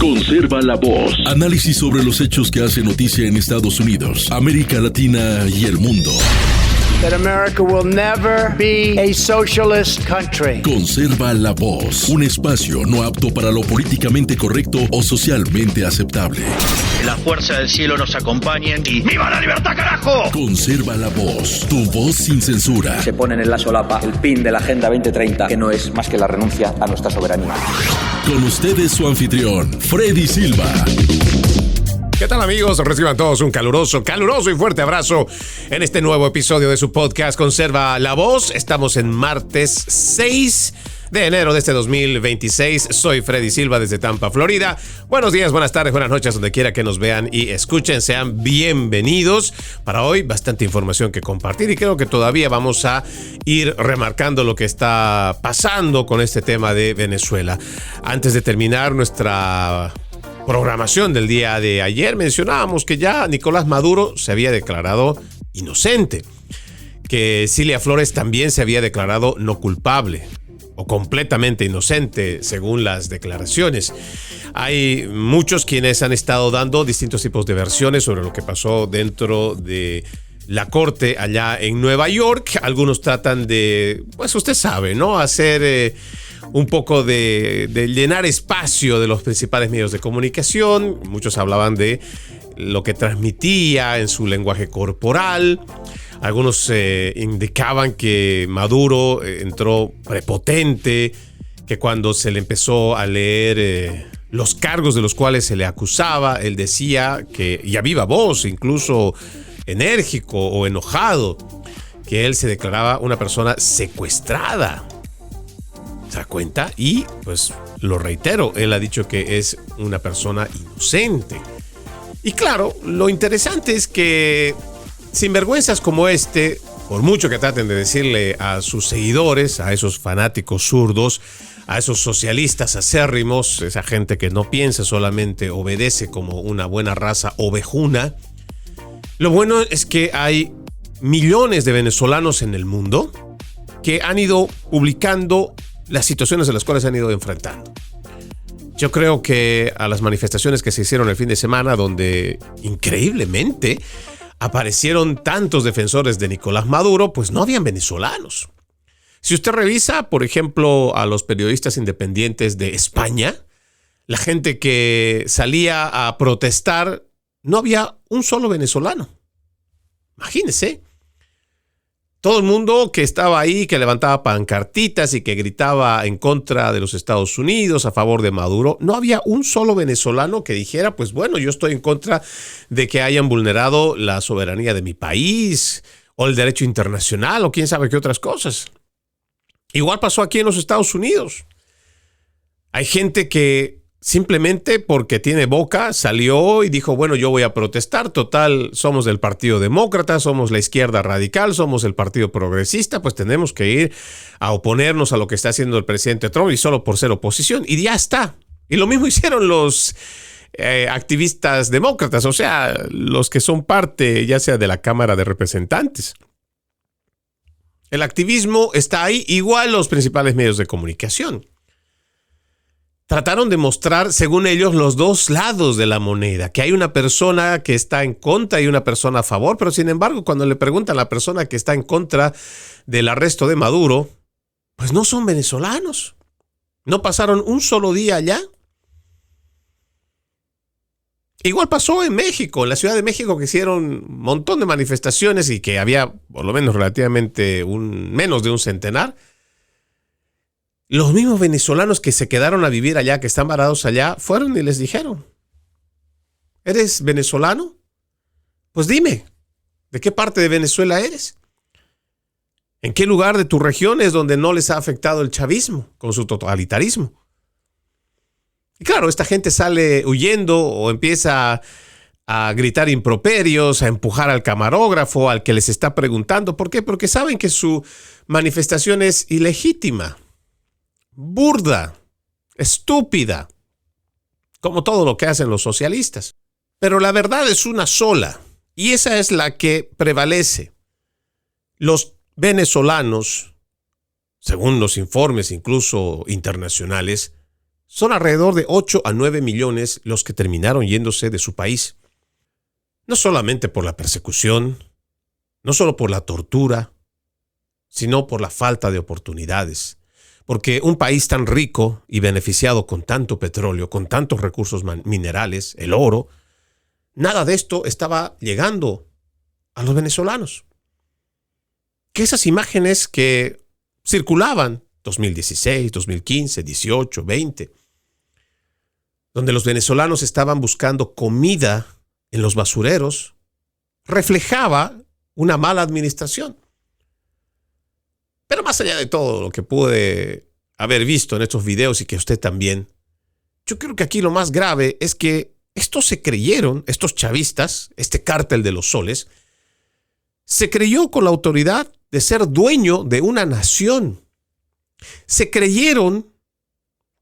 Conserva la voz. Análisis sobre los hechos que hacen noticia en Estados Unidos, América Latina y el mundo. That America will never be a socialist country. Conserva la voz. Un espacio no apto para lo políticamente correcto o socialmente aceptable. La fuerza del cielo nos acompañe y ¡viva la libertad, carajo! Conserva la voz. Tu voz sin censura. Se ponen en la solapa el pin de la Agenda 2030, que no es más que la renuncia a nuestra soberanía. Con ustedes su anfitrión, Freddy Silva. ¿Qué tal, amigos? Reciban todos un caluroso y fuerte abrazo en este nuevo episodio de su podcast Conserva la Voz. Estamos en martes 6 de enero de este 2026. Soy Freddy Silva desde Tampa, Florida. Buenos días, buenas tardes, buenas noches, donde quiera que nos vean y escuchen. Sean bienvenidos. Para hoy, bastante información que compartir y creo que todavía vamos a ir remarcando lo que está pasando con este tema de Venezuela. Antes de terminar nuestra programación del día de ayer, mencionábamos que ya Nicolás Maduro se había declarado inocente, que Cilia Flores también se había declarado no culpable o completamente inocente según las declaraciones. Hay muchos quienes han estado dando distintos tipos de versiones sobre lo que pasó dentro de la corte allá en Nueva York. Algunos tratan de, pues usted sabe, ¿no? Hacer un poco de llenar espacio de los principales medios de comunicación. Muchos hablaban de lo que transmitía en su lenguaje corporal. Algunos indicaban que Maduro entró prepotente, que cuando se le empezó a leer los cargos de los cuales se le acusaba, él decía que, y a viva voz, incluso enérgico o enojado, que él se declaraba una persona secuestrada. ¿Se da cuenta? Y pues lo reitero, él ha dicho que es una persona inocente. Y claro, lo interesante es que sinvergüenzas como este, por mucho que traten de decirle a sus seguidores, a esos fanáticos zurdos, a esos socialistas acérrimos, esa gente que no piensa, solamente obedece como una buena raza ovejuna, lo bueno es que hay millones de venezolanos en el mundo que han ido publicando las situaciones en las cuales se han ido enfrentando. Yo creo que a las manifestaciones que se hicieron el fin de semana, donde increíblemente aparecieron tantos defensores de Nicolás Maduro, pues no habían venezolanos. Si usted revisa, por ejemplo, a los periodistas independientes de España, la gente que salía a protestar, no había un solo venezolano. Imagínese. Todo el mundo que estaba ahí, que levantaba pancartitas y que gritaba en contra de los Estados Unidos, a favor de Maduro, no había un solo venezolano que dijera, pues bueno, yo estoy en contra de que hayan vulnerado la soberanía de mi país o el derecho internacional o quién sabe qué otras cosas. Igual pasó aquí en los Estados Unidos. Hay gente que simplemente porque tiene boca salió y dijo, bueno, yo voy a protestar, total, somos del Partido Demócrata, somos la izquierda radical, somos el Partido Progresista, pues tenemos que ir a oponernos a lo que está haciendo el presidente Trump y solo por ser oposición, y ya está. Y lo mismo hicieron los activistas demócratas, o sea, los que son parte ya sea de la Cámara de Representantes. El activismo está ahí, igual los principales medios de comunicación. Trataron de mostrar, según ellos, los dos lados de la moneda, que hay una persona que está en contra y una persona a favor, pero sin embargo, cuando le preguntan a la persona que está en contra del arresto de Maduro, pues no son venezolanos. No pasaron un solo día allá. Igual pasó en México, en la Ciudad de México, que hicieron un montón de manifestaciones y que había por lo menos relativamente menos de un centenar. Los mismos venezolanos que se quedaron a vivir allá, que están varados allá, fueron y les dijeron, ¿eres venezolano? Pues dime, ¿de qué parte de Venezuela eres? ¿En qué lugar de tu región es donde no les ha afectado el chavismo con su totalitarismo? Y claro, esta gente sale huyendo o empieza a gritar improperios, a empujar al camarógrafo, al que les está preguntando. ¿Por qué? Porque saben que su manifestación es ilegítima, burda, estúpida, como todo lo que hacen los socialistas. Pero la verdad es una sola, y esa es la que prevalece. Los venezolanos, según los informes incluso internacionales, son alrededor de 8 a 9 millones los que terminaron yéndose de su país. No solamente por la persecución, no solo por la tortura, sino por la falta de oportunidades. Porque un país tan rico y beneficiado con tanto petróleo, con tantos recursos minerales, el oro, nada de esto estaba llegando a los venezolanos. Que esas imágenes que circulaban 2016, 2015, 18, 20, donde los venezolanos estaban buscando comida en los basureros, reflejaba una mala administración. Pero más allá de todo lo que pude haber visto en estos videos y que usted también, yo creo que aquí lo más grave es que estos se creyeron, estos chavistas, este cártel de los soles, se creyó con la autoridad de ser dueño de una nación. Se creyeron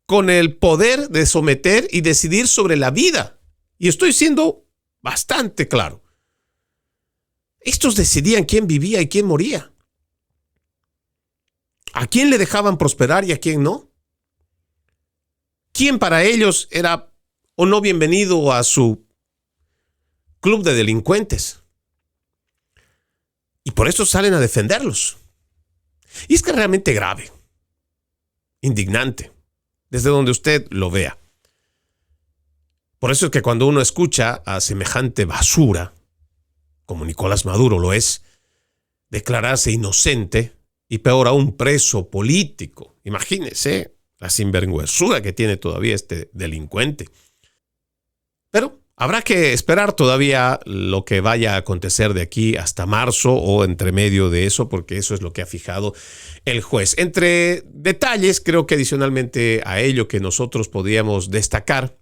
con el poder de someter y decidir sobre la vida. Y estoy siendo bastante claro. Estos decidían quién vivía y quién moría. ¿A quién le dejaban prosperar y a quién no? ¿Quién para ellos era o no bienvenido a su club de delincuentes? Y por eso salen a defenderlos. Y es que es realmente grave, indignante, desde donde usted lo vea. Por eso es que cuando uno escucha a semejante basura, como Nicolás Maduro lo es, declararse inocente y peor aún preso político. Imagínese la sinvergüenzura que tiene todavía este delincuente. Pero habrá que esperar todavía lo que vaya a acontecer de aquí hasta marzo o entre medio de eso, porque eso es lo que ha fijado el juez. Entre detalles, creo que adicionalmente a ello que nosotros podríamos destacar,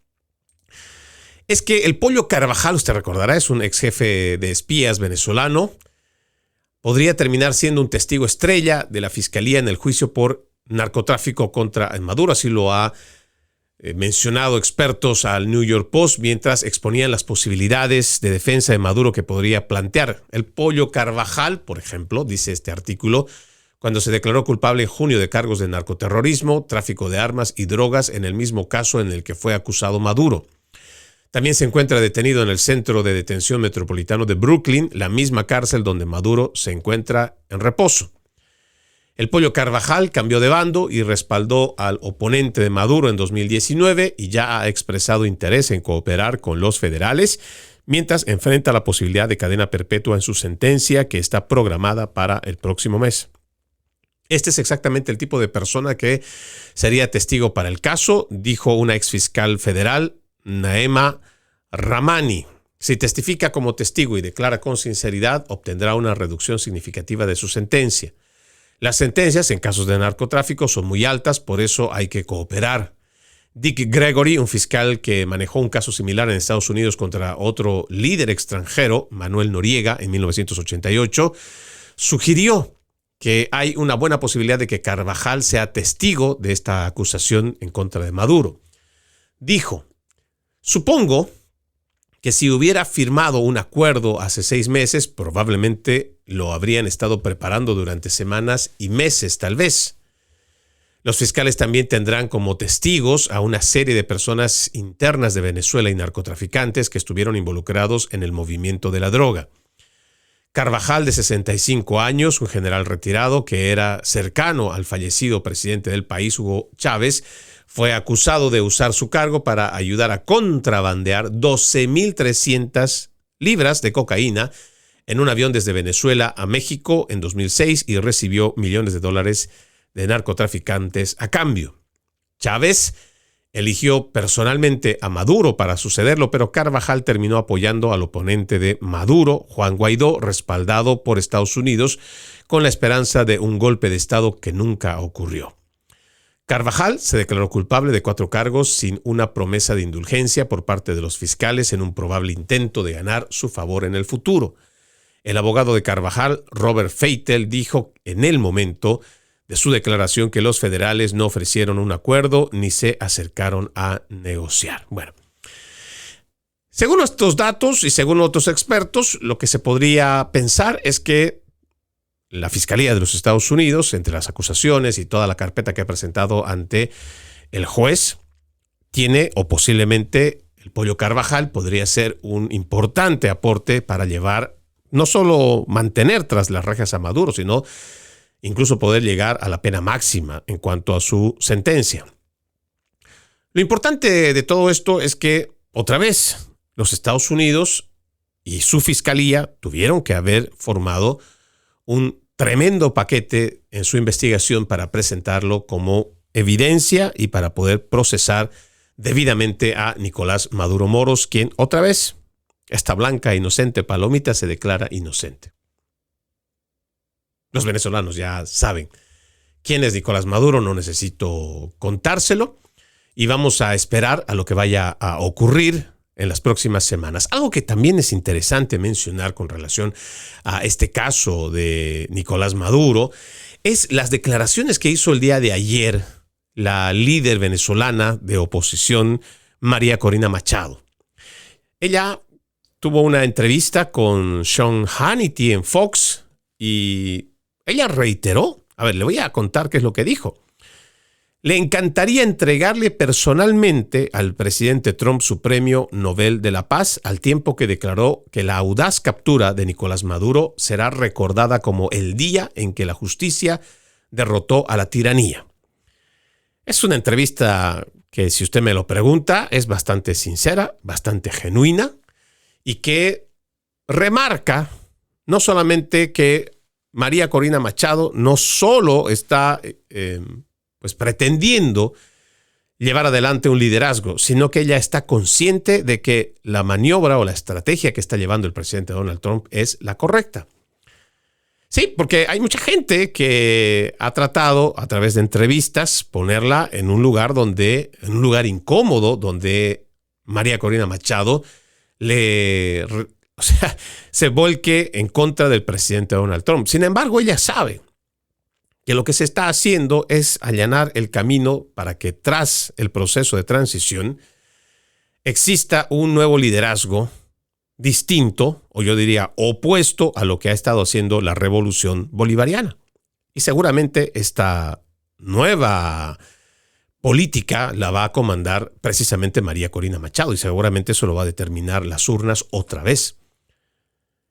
es que el Pollo Carvajal, usted recordará, es un ex jefe de espías venezolano, podría terminar siendo un testigo estrella de la Fiscalía en el juicio por narcotráfico contra Maduro. Así lo ha mencionado expertos al New York Post mientras exponían las posibilidades de defensa de Maduro que podría plantear. El Pollo Carvajal, por ejemplo, dice este artículo, cuando se declaró culpable en junio de cargos de narcoterrorismo, tráfico de armas y drogas en el mismo caso en el que fue acusado Maduro. También se encuentra detenido en el Centro de Detención Metropolitano de Brooklyn, la misma cárcel donde Maduro se encuentra en reposo. El Pollo Carvajal cambió de bando y respaldó al oponente de Maduro en 2019 y ya ha expresado interés en cooperar con los federales, mientras enfrenta la posibilidad de cadena perpetua en su sentencia que está programada para el próximo mes. Este es exactamente el tipo de persona que sería testigo para el caso, dijo una exfiscal federal, Naema Ramani. Si testifica como testigo y declara con sinceridad, obtendrá una reducción significativa de su sentencia. Las sentencias en casos de narcotráfico son muy altas, por eso hay que cooperar. Dick Gregory, un fiscal que manejó un caso similar en Estados Unidos contra otro líder extranjero, Manuel Noriega, en 1988, sugirió que hay una buena posibilidad de que Carvajal sea testigo de esta acusación en contra de Maduro. Dijo: supongo que si hubiera firmado un acuerdo hace 6 meses, probablemente lo habrían estado preparando durante semanas y meses, tal vez. Los fiscales también tendrán como testigos a una serie de personas internas de Venezuela y narcotraficantes que estuvieron involucrados en el movimiento de la droga. Carvajal, de 65 años, un general retirado que era cercano al fallecido presidente del país, Hugo Chávez, fue acusado de usar su cargo para ayudar a contrabandear 12.300 libras de cocaína en un avión desde Venezuela a México en 2006 y recibió millones de dólares de narcotraficantes a cambio. Chávez eligió personalmente a Maduro para sucederlo, pero Carvajal terminó apoyando al oponente de Maduro, Juan Guaidó, respaldado por Estados Unidos, con la esperanza de un golpe de Estado que nunca ocurrió. Carvajal se declaró culpable de 4 cargos sin una promesa de indulgencia por parte de los fiscales en un probable intento de ganar su favor en el futuro. El abogado de Carvajal, Robert Feitel, dijo en el momento de su declaración que los federales no ofrecieron un acuerdo ni se acercaron a negociar. Bueno, según estos datos y según otros expertos, lo que se podría pensar es que la Fiscalía de los Estados Unidos, entre las acusaciones y toda la carpeta que ha presentado ante el juez, tiene, o posiblemente el Pollo Carvajal podría ser un importante aporte para llevar, no solo mantener tras las rejas a Maduro, sino incluso poder llegar a la pena máxima en cuanto a su sentencia. Lo importante de todo esto es que, otra vez, los Estados Unidos y su fiscalía tuvieron que haber formado un tremendo paquete en su investigación para presentarlo como evidencia y para poder procesar debidamente a Nicolás Maduro Moros, quien otra vez, esta blanca inocente palomita, se declara inocente. Los venezolanos ya saben quién es Nicolás Maduro, no necesito contárselo, y vamos a esperar a lo que vaya a ocurrir en las próximas semanas. Algo que también es interesante mencionar con relación a este caso de Nicolás Maduro es las declaraciones que hizo el día de ayer la líder venezolana de oposición, María Corina Machado. Ella tuvo una entrevista con Sean Hannity en Fox y ella reiteró, le voy a contar qué es lo que dijo. Le encantaría entregarle personalmente al presidente Trump su premio Nobel de la Paz, al tiempo que declaró que la audaz captura de Nicolás Maduro será recordada como el día en que la justicia derrotó a la tiranía. Es una entrevista que, si usted me lo pregunta, es bastante sincera, bastante genuina y que remarca no solamente que María Corina Machado no solo está pretendiendo llevar adelante un liderazgo, sino que ella está consciente de que la maniobra o la estrategia que está llevando el presidente Donald Trump es la correcta. Sí, porque hay mucha gente que ha tratado a través de entrevistas ponerla en un lugar incómodo, donde María Corina Machado se volque en contra del presidente Donald Trump. Sin embargo, ella sabe que lo que se está haciendo es allanar el camino para que tras el proceso de transición exista un nuevo liderazgo distinto, o yo diría opuesto a lo que ha estado haciendo la revolución bolivariana. Y seguramente esta nueva política la va a comandar precisamente María Corina Machado, y seguramente eso lo va a determinar las urnas otra vez.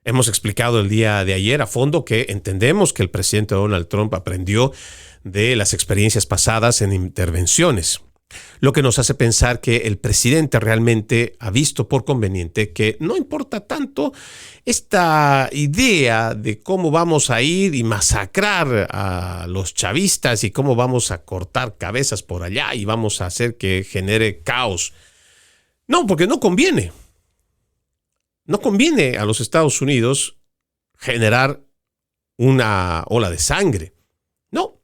Hemos explicado el día de ayer a fondo que entendemos que el presidente Donald Trump aprendió de las experiencias pasadas en intervenciones, lo que nos hace pensar que el presidente realmente ha visto por conveniente que no importa tanto esta idea de cómo vamos a ir y masacrar a los chavistas y cómo vamos a cortar cabezas por allá y vamos a hacer que genere caos. No, porque no conviene. No conviene a los Estados Unidos generar una ola de sangre. No.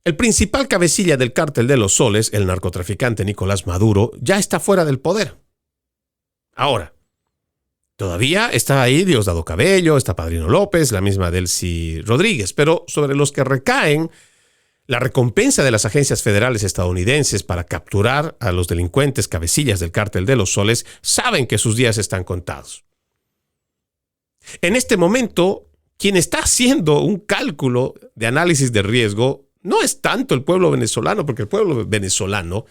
El principal cabecilla del cártel de los Soles, el narcotraficante Nicolás Maduro, ya está fuera del poder. Ahora, todavía está ahí Diosdado Cabello, está Padrino López, la misma Delcy Rodríguez, pero sobre los que recaen la recompensa de las agencias federales estadounidenses para capturar a los delincuentes cabecillas del cártel de los Soles saben que sus días están contados. En este momento, quien está haciendo un cálculo de análisis de riesgo no es tanto el pueblo venezolano, porque el pueblo venezolano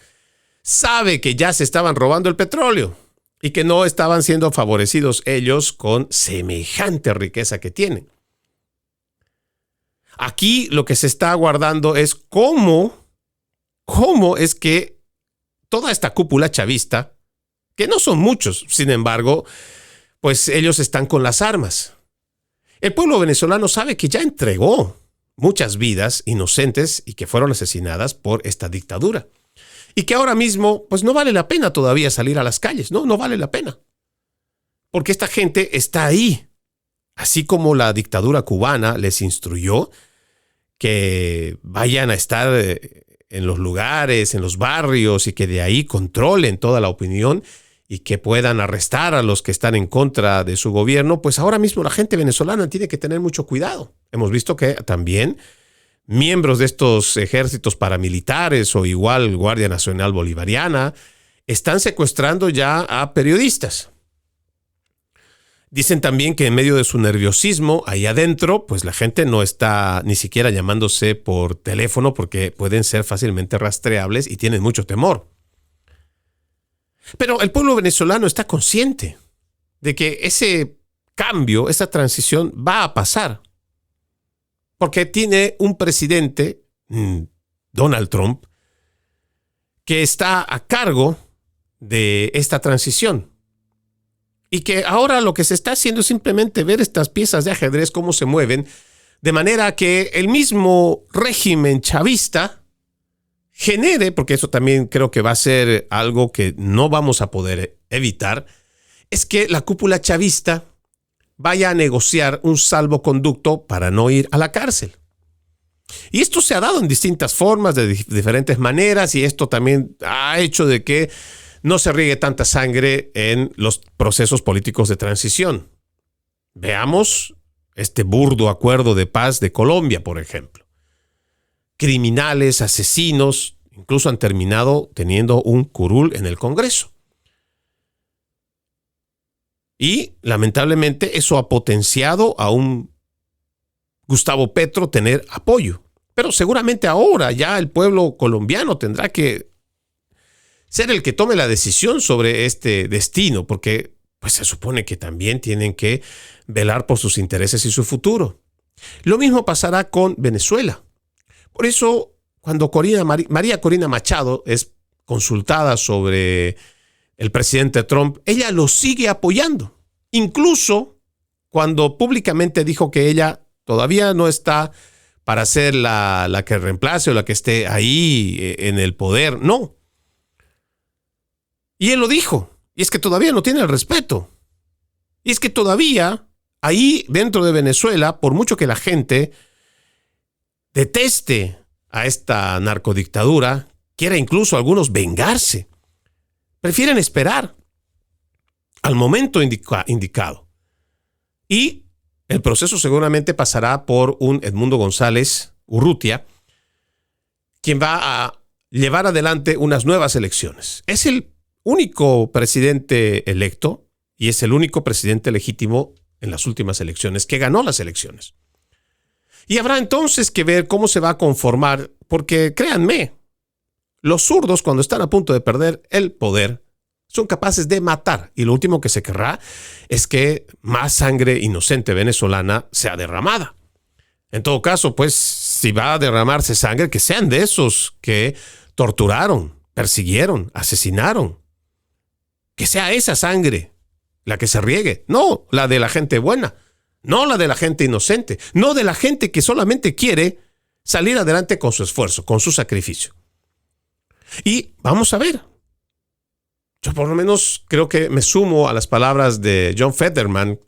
sabe que ya se estaban robando el petróleo y que no estaban siendo favorecidos ellos con semejante riqueza que tienen. Aquí lo que se está aguardando es cómo es que toda esta cúpula chavista, que no son muchos, sin embargo, pues ellos están con las armas. El pueblo venezolano sabe que ya entregó muchas vidas inocentes y que fueron asesinadas por esta dictadura. Y que ahora mismo, pues no vale la pena todavía salir a las calles, no vale la pena. Porque esta gente está ahí. Así como la dictadura cubana les instruyó que vayan a estar en los lugares, en los barrios y que de ahí controlen toda la opinión y que puedan arrestar a los que están en contra de su gobierno, pues ahora mismo la gente venezolana tiene que tener mucho cuidado. Hemos visto que también miembros de estos ejércitos paramilitares o igual Guardia Nacional Bolivariana están secuestrando ya a periodistas. Dicen también que en medio de su nerviosismo, ahí adentro, pues la gente no está ni siquiera llamándose por teléfono porque pueden ser fácilmente rastreables y tienen mucho temor. Pero el pueblo venezolano está consciente de que ese cambio, esa transición va a pasar. Porque tiene un presidente, Donald Trump, que está a cargo de esta transición. Y que ahora lo que se está haciendo es simplemente ver estas piezas de ajedrez, cómo se mueven, de manera que el mismo régimen chavista genere, porque eso también creo que va a ser algo que no vamos a poder evitar, es que la cúpula chavista vaya a negociar un salvoconducto para no ir a la cárcel. Y esto se ha dado en distintas formas, de diferentes maneras, y esto también ha hecho de que no se riegue tanta sangre en los procesos políticos de transición. Veamos este burdo acuerdo de paz de Colombia, por ejemplo. Criminales, asesinos, incluso han terminado teniendo un curul en el Congreso. Y lamentablemente eso ha potenciado a un Gustavo Petro tener apoyo. Pero seguramente ahora ya el pueblo colombiano tendrá que ser el que tome la decisión sobre este destino, porque pues se supone que también tienen que velar por sus intereses y su futuro. Lo mismo pasará con Venezuela. Por eso, cuando María Corina Machado es consultada sobre el presidente Trump, ella lo sigue apoyando. Incluso cuando públicamente dijo que ella todavía no está para ser la que reemplace o la que esté ahí en el poder. No. Y él lo dijo. Y es que todavía no tiene el respeto. Y es que todavía ahí dentro de Venezuela, por mucho que la gente deteste a esta narcodictadura, quiera incluso algunos vengarse, prefieren esperar al momento indicado. Y el proceso seguramente pasará por un Edmundo González Urrutia, quien va a llevar adelante unas nuevas elecciones. Es el único presidente electo y es el único presidente legítimo en las últimas elecciones que ganó las elecciones. Y habrá entonces que ver cómo se va a conformar, porque créanme, los zurdos cuando están a punto de perder el poder son capaces de matar, y lo último que se querrá es que más sangre inocente venezolana sea derramada. En todo caso, pues, si va a derramarse sangre, que sean de esos que torturaron, persiguieron, asesinaron. Que sea esa sangre la que se riegue, no la de la gente buena, no la de la gente inocente, no de la gente que solamente quiere salir adelante con su esfuerzo, con su sacrificio. Y vamos a ver. Yo por lo menos creo que me sumo a las palabras de John Fetterman,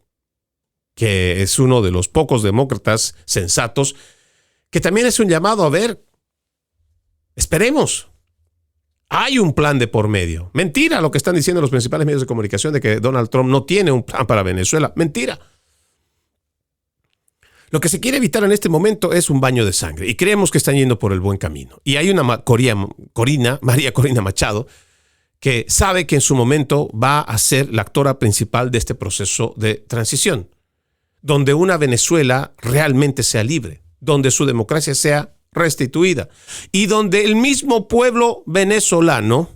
que es uno de los pocos demócratas sensatos, que también es un llamado a ver, esperemos. Hay un plan de por medio. Mentira lo que están diciendo los principales medios de comunicación de que Donald Trump no tiene un plan para Venezuela. Mentira. Lo que se quiere evitar en este momento es un baño de sangre y creemos que están yendo por el buen camino. Y hay una María Corina Machado, que sabe que en su momento va a ser la actora principal de este proceso de transición, donde una Venezuela realmente sea libre, donde su democracia sea restituida y donde el mismo pueblo venezolano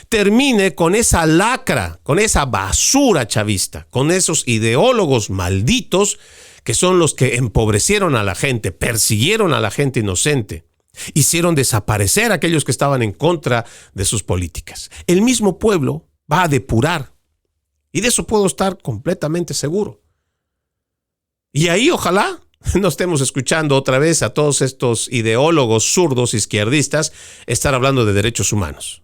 termine con esa lacra, con esa basura chavista, con esos ideólogos malditos que son los que empobrecieron a la gente, persiguieron a la gente inocente, hicieron desaparecer a aquellos que estaban en contra de sus políticas. El mismo pueblo va a depurar, y de eso puedo estar completamente seguro. Y ahí ojalá no estemos escuchando otra vez a todos estos ideólogos zurdos izquierdistas estar hablando de derechos humanos.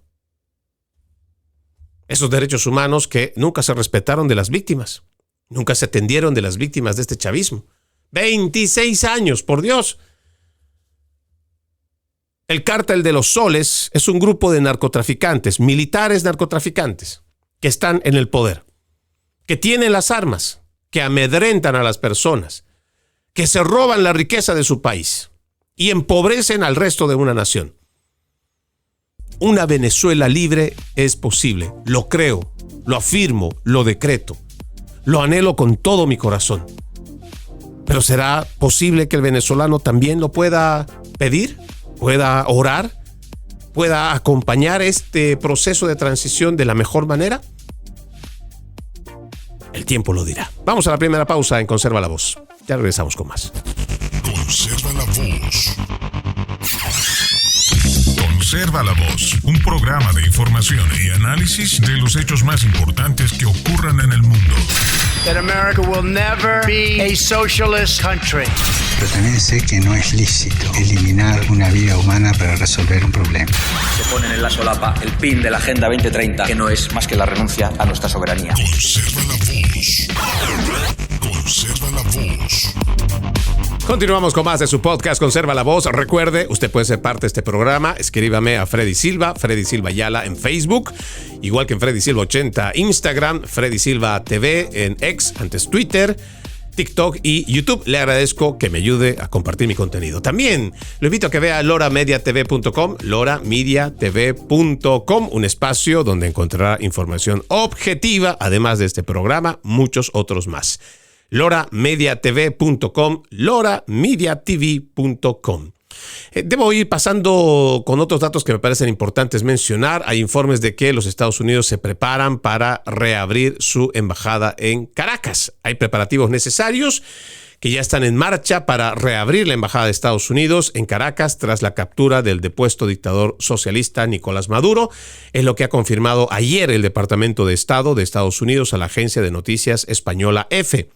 Esos derechos humanos que nunca se respetaron de las víctimas, nunca se atendieron de las víctimas de este chavismo. 26 años, por Dios. El Cártel de los Soles es un grupo de narcotraficantes, militares narcotraficantes, que están en el poder, que tienen las armas, que amedrentan a las personas, que se roban la riqueza de su país y empobrecen al resto de una nación. Una Venezuela libre es posible, lo creo, lo afirmo, lo decreto, lo anhelo con todo mi corazón. Pero ¿será posible que el venezolano también lo pueda pedir? ¿Pueda orar? pueda acompañar este proceso de transición de la mejor manera? El tiempo lo dirá. Vamos a la primera pausa en Conserva la Voz. Ya regresamos con más. Conserva la Voz. Conserva la Voz, un programa de información y análisis de los hechos más importantes que ocurran en el mundo. That America will never be a socialist country. Pero también sé que no es lícito eliminar una vida humana para resolver un problema. Se ponen en la solapa el PIN de la Agenda 2030, que no es más que la renuncia a nuestra soberanía. Conserva la Voz. Conserva la Voz. Continuamos con más de su podcast Conserva la Voz. Recuerde, usted puede ser parte de este programa. Escríbame a Freddy Silva Ayala en Facebook, igual que en Freddy Silva 80 Instagram, Freddy Silva TV en X, antes Twitter, TikTok y YouTube. Le agradezco que me ayude a compartir mi contenido. También lo invito a que vea loramediatv.com, loramediatv.com, un espacio donde encontrará información objetiva, además de este programa, muchos otros más. loramediatv.com, loramediatv.com. Debo ir pasando con otros datos que me parecen importantes mencionar. Hay informes de que los Estados Unidos se preparan para reabrir su embajada en Caracas. Hay preparativos necesarios que ya están en marcha para reabrir la embajada de Estados Unidos en Caracas tras la captura del depuesto dictador socialista Nicolás Maduro. Es lo que ha confirmado ayer el Departamento de Estado de Estados Unidos a la agencia de noticias española EFE.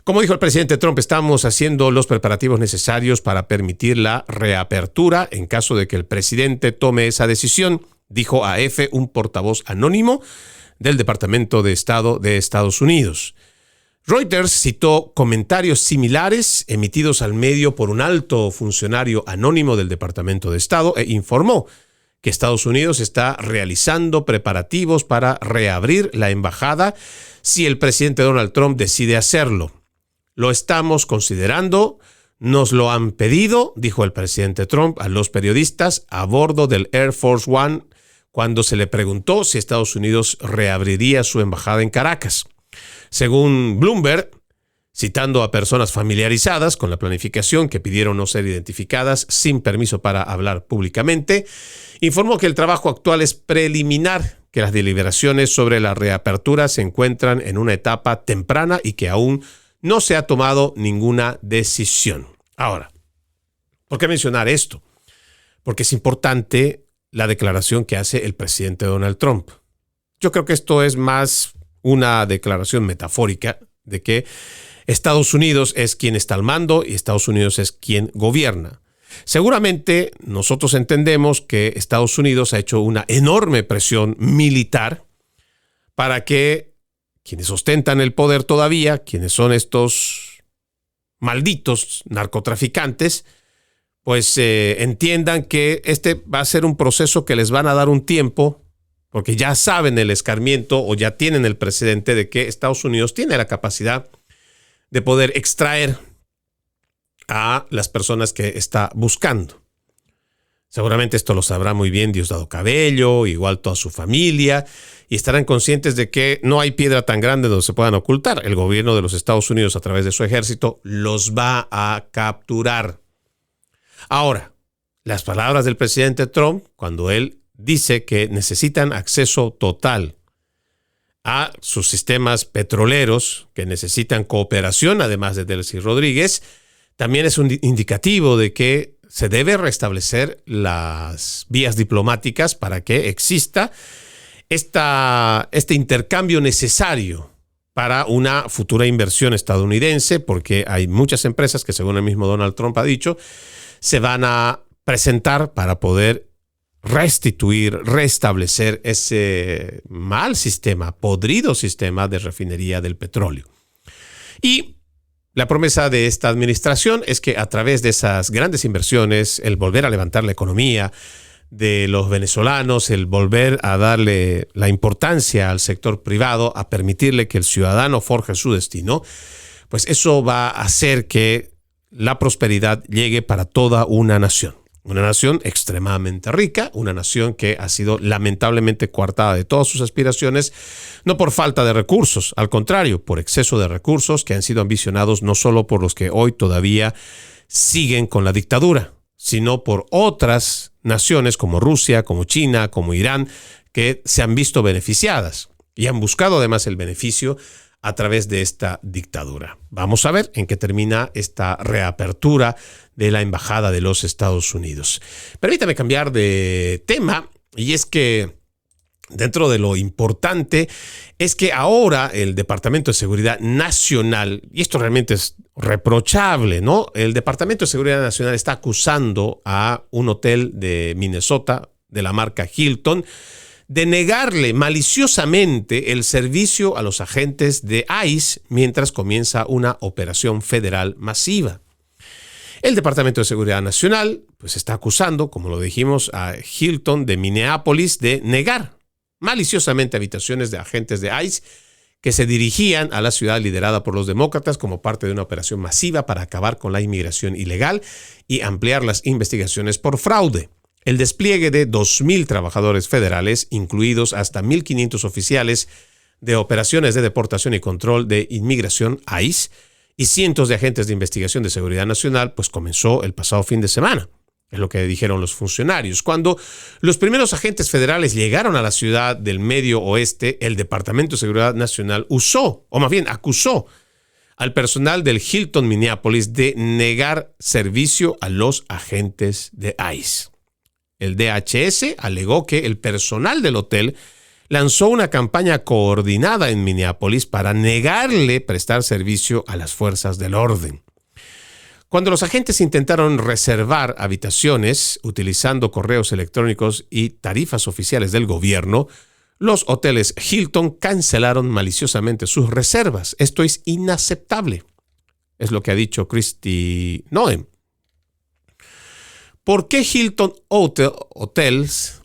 Como dijo el presidente Trump, estamos haciendo los preparativos necesarios para permitir la reapertura en caso de que el presidente tome esa decisión, dijo a EFE un portavoz anónimo del Departamento de Estado de Estados Unidos. Reuters citó comentarios similares emitidos al medio por un alto funcionario anónimo del Departamento de Estado e informó que Estados Unidos está realizando preparativos para reabrir la embajada si el presidente Donald Trump decide hacerlo. Lo estamos considerando, nos lo han pedido, dijo el presidente Trump a los periodistas a bordo del Air Force One cuando se le preguntó si Estados Unidos reabriría su embajada en Caracas. Según Bloomberg, citando a personas familiarizadas con la planificación que pidieron no ser identificadas sin permiso para hablar públicamente, informó que el trabajo actual es preliminar, que las deliberaciones sobre la reapertura se encuentran en una etapa temprana y que aún no se ha tomado ninguna decisión. Ahora, ¿por qué mencionar esto? Porque es importante la declaración que hace el presidente Donald Trump. Yo creo que esto es más una declaración metafórica de que Estados Unidos es quien está al mando y Estados Unidos es quien gobierna. Seguramente nosotros entendemos que Estados Unidos ha hecho una enorme presión militar para que quienes ostentan el poder todavía, quienes son estos malditos narcotraficantes, pues entiendan que este va a ser un proceso que les van a dar un tiempo, porque ya saben el escarmiento o ya tienen el precedente de que Estados Unidos tiene la capacidad de poder extraer a las personas que está buscando. Seguramente esto lo sabrá muy bien Diosdado Cabello, igual toda su familia, y estarán conscientes de que no hay piedra tan grande donde se puedan ocultar. El gobierno de los Estados Unidos, a través de su ejército, los va a capturar. Ahora, las palabras del presidente Trump, cuando él dice que necesitan acceso total a sus sistemas petroleros, que necesitan cooperación, además de Delcy Rodríguez, también es un indicativo de que se debe restablecer las vías diplomáticas para que exista este intercambio necesario para una futura inversión estadounidense, porque hay muchas empresas que, según el mismo Donald Trump ha dicho, se van a presentar para poder restablecer ese mal sistema, podrido sistema de refinería del petróleo. Y la promesa de esta administración es que a través de esas grandes inversiones, el volver a levantar la economía de los venezolanos, el volver a darle la importancia al sector privado, a permitirle que el ciudadano forje su destino, pues eso va a hacer que la prosperidad llegue para toda una nación. Una nación extremadamente rica, una nación que ha sido lamentablemente coartada de todas sus aspiraciones, no por falta de recursos, al contrario, por exceso de recursos que han sido ambicionados no solo por los que hoy todavía siguen con la dictadura, sino por otras naciones como Rusia, como China, como Irán, que se han visto beneficiadas y han buscado además el beneficio a través de esta dictadura. Vamos a ver en qué termina esta reapertura de la Embajada de los Estados Unidos. Permítame cambiar de tema, y es que dentro de lo importante es que ahora el Departamento de Seguridad Nacional, y esto realmente es reprochable, ¿no? El Departamento de Seguridad Nacional está acusando a un hotel de Minnesota de la marca Hilton de negarle maliciosamente el servicio a los agentes de ICE mientras comienza una operación federal masiva. El Departamento de Seguridad Nacional pues está acusando, como lo dijimos, a Hilton de Minneapolis de negar maliciosamente habitaciones de agentes de ICE que se dirigían a la ciudad liderada por los demócratas como parte de una operación masiva para acabar con la inmigración ilegal y ampliar las investigaciones por fraude. El despliegue de 2,000 trabajadores federales, incluidos hasta 1,500 oficiales de operaciones de deportación y control de inmigración ICE y cientos de agentes de investigación de seguridad nacional, pues comenzó el pasado fin de semana. Es lo que dijeron los funcionarios. Cuando los primeros agentes federales llegaron a la ciudad del Medio Oeste, el Departamento de Seguridad Nacional acusó al personal del Hilton Minneapolis de negar servicio a los agentes de ICE. El DHS alegó que el personal del hotel lanzó una campaña coordinada en Minneapolis para negarle prestar servicio a las fuerzas del orden. Cuando los agentes intentaron reservar habitaciones utilizando correos electrónicos y tarifas oficiales del gobierno, los hoteles Hilton cancelaron maliciosamente sus reservas. Esto es inaceptable, es lo que ha dicho Kristi Noem. ¿Por qué Hilton hoteles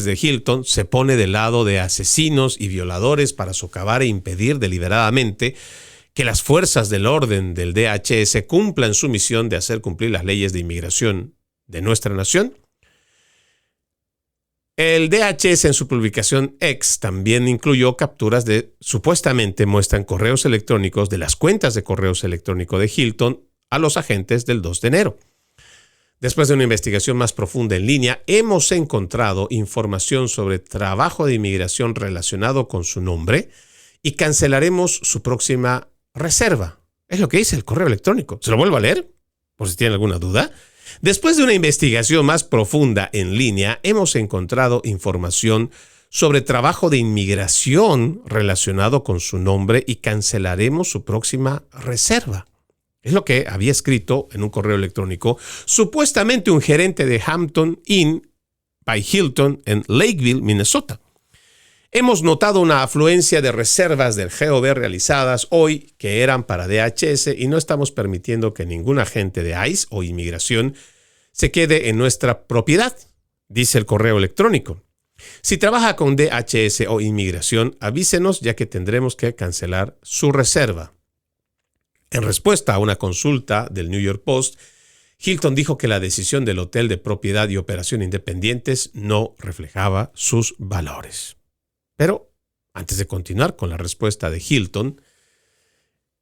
de Hilton se pone del lado de asesinos y violadores para socavar e impedir deliberadamente que las fuerzas del orden del DHS cumplan su misión de hacer cumplir las leyes de inmigración de nuestra nación? El DHS en su publicación X también incluyó capturas de supuestamente muestran correos electrónicos de las cuentas de correos electrónicos de Hilton a los agentes del 2 de enero. Después de una investigación más profunda en línea, hemos encontrado información sobre trabajo de inmigración relacionado con su nombre y cancelaremos su próxima reserva. Es lo que dice el correo electrónico. ¿Se lo vuelvo a leer? Por si tienen alguna duda. Después de una investigación más profunda en línea, hemos encontrado información sobre trabajo de inmigración relacionado con su nombre y cancelaremos su próxima reserva. Es lo que había escrito en un correo electrónico supuestamente un gerente de Hampton Inn by Hilton en Lakeville, Minnesota. Hemos notado una afluencia de reservas del GOV realizadas hoy que eran para DHS y no estamos permitiendo que ningún agente de ICE o inmigración se quede en nuestra propiedad, dice el correo electrónico. Si trabaja con DHS o inmigración, avísenos ya que tendremos que cancelar su reserva. En respuesta a una consulta del New York Post, Hilton dijo que la decisión del hotel de propiedad y operación independientes no reflejaba sus valores. Pero antes de continuar con la respuesta de Hilton,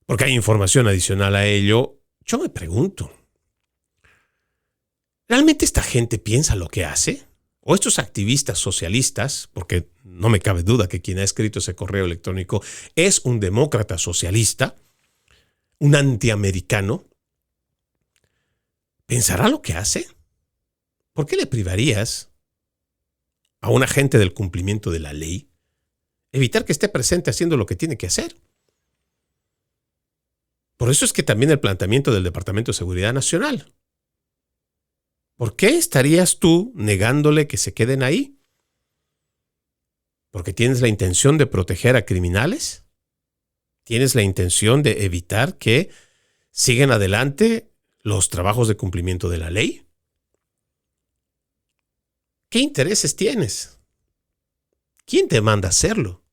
porque hay información adicional a ello, yo me pregunto, ¿realmente esta gente piensa lo que hace? ¿O estos activistas socialistas, porque no me cabe duda que quien ha escrito ese correo electrónico es un demócrata socialista, un antiamericano, ¿pensará lo que hace? ¿Por qué le privarías a un agente del cumplimiento de la ley evitar que esté presente haciendo lo que tiene que hacer? Por eso es que también el planteamiento del Departamento de Seguridad Nacional. ¿Por qué estarías tú negándole que se queden ahí? ¿Porque tienes la intención de proteger a criminales? ¿Tienes la intención de evitar que sigan adelante los trabajos de cumplimiento de la ley? ¿Qué intereses tienes? ¿Quién te manda a hacerlo?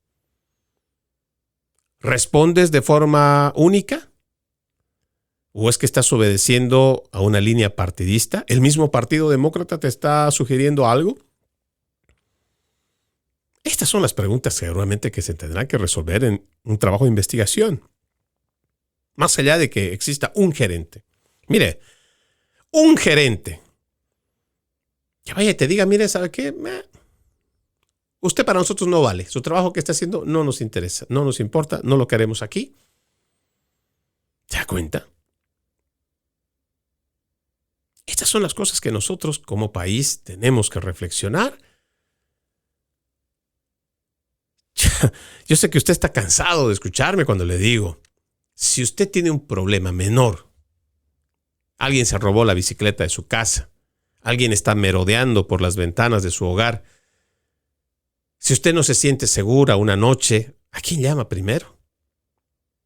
¿Respondes de forma única? ¿O es que estás obedeciendo a una línea partidista? ¿El mismo Partido Demócrata te está sugiriendo algo? Estas son las preguntas seguramente que se tendrán que resolver en un trabajo de investigación. Más allá de que exista un gerente. Mire, un gerente que vaya y te diga, mire, ¿sabe qué? Usted para nosotros no vale. Su trabajo que está haciendo no nos interesa, no nos importa, no lo queremos aquí. ¿Se da cuenta? Estas son las cosas que nosotros como país tenemos que reflexionar. Yo sé que usted está cansado de escucharme cuando le digo, si usted tiene un problema menor, alguien se robó la bicicleta de su casa, alguien está merodeando por las ventanas de su hogar, si usted no se siente segura una noche, ¿a quién llama primero?